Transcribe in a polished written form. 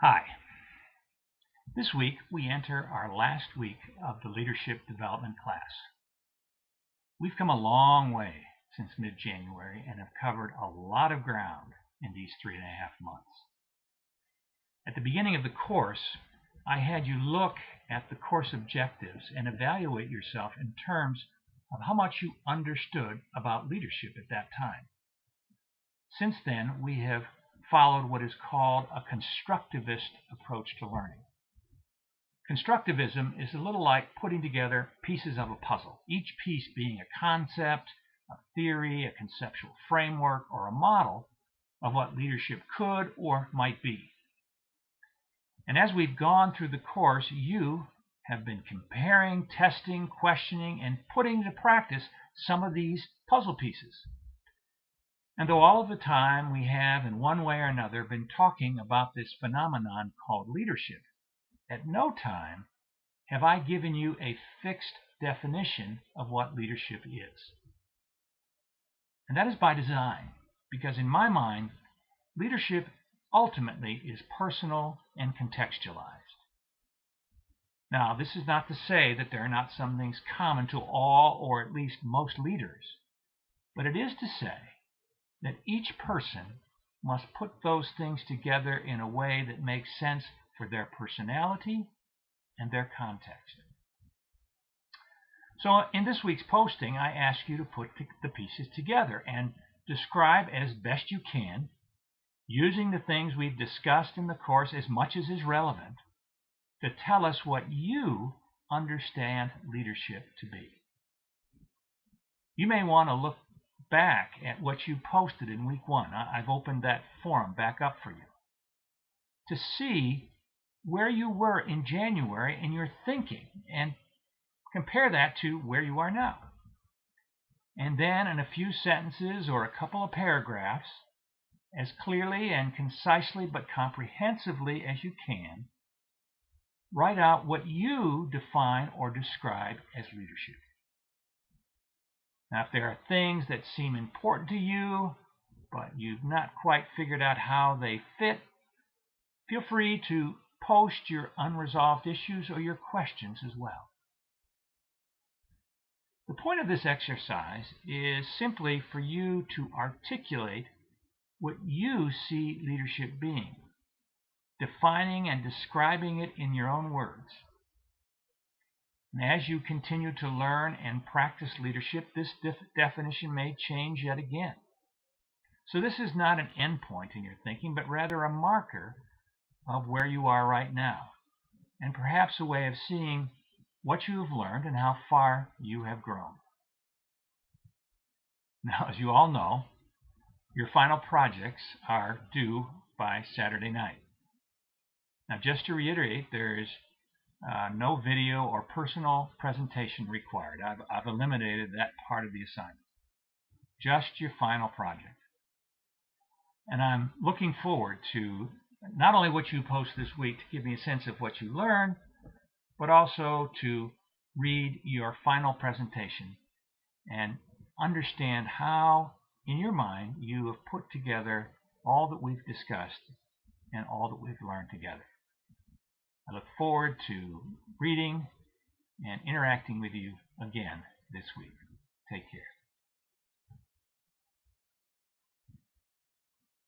Hi. This week we enter our last week of the Leadership Development class. We've come a long way since mid-January and have covered a lot of ground in these 3.5 months. At the beginning of the course, I had you look at the course objectives and evaluate yourself in terms of how much you understood about leadership at that time. Since then, we have followed what is called a constructivist approach to learning. Constructivism is a little like putting together pieces of a puzzle, each piece being a concept, a theory, a conceptual framework, or a model of what leadership could or might be. And as we've gone through the course, you have been comparing, testing, questioning, and putting into practice some of these puzzle pieces. And though all of the time we have, in one way or another, been talking about this phenomenon called leadership, at no time have I given you a fixed definition of what leadership is. And that is by design, because in my mind, leadership ultimately is personal and contextualized. Now, this is not to say that there are not some things common to all or at least most leaders, but it is to say that each person must put those things together in a way that makes sense for their personality and their context. So in this week's posting, I ask you to put the pieces together and describe as best you can, using the things we've discussed in the course as much as is relevant, to tell us what you understand leadership to be. You may want to look back at what you posted in week 1. I've opened that forum back up for you to see where you were in January in your thinking and compare that to where you are now. And then in a few sentences or a couple of paragraphs, as clearly and concisely but comprehensively as you can, write out what you define or describe as leadership. Now, if there are things that seem important to you, but you've not quite figured out how they fit, feel free to post your unresolved issues or your questions as well. The point of this exercise is simply for you to articulate what you see leadership being, defining and describing it in your own words. And as you continue to learn and practice leadership, this definition may change yet again. So this is not an endpoint in your thinking, but rather a marker of where you are right now, and perhaps a way of seeing what you have learned and how far you have grown. Now, as you all know, your final projects are due by Saturday night. Now, just to reiterate, there is no video or personal presentation required. I've eliminated that part of the assignment. Just your final project. And I'm looking forward to not only what you post this week to give me a sense of what you learned, but also to read your final presentation and understand how, in your mind, you have put together all that we've discussed and all that we've learned together. I look forward to reading and interacting with you again this week. Take care.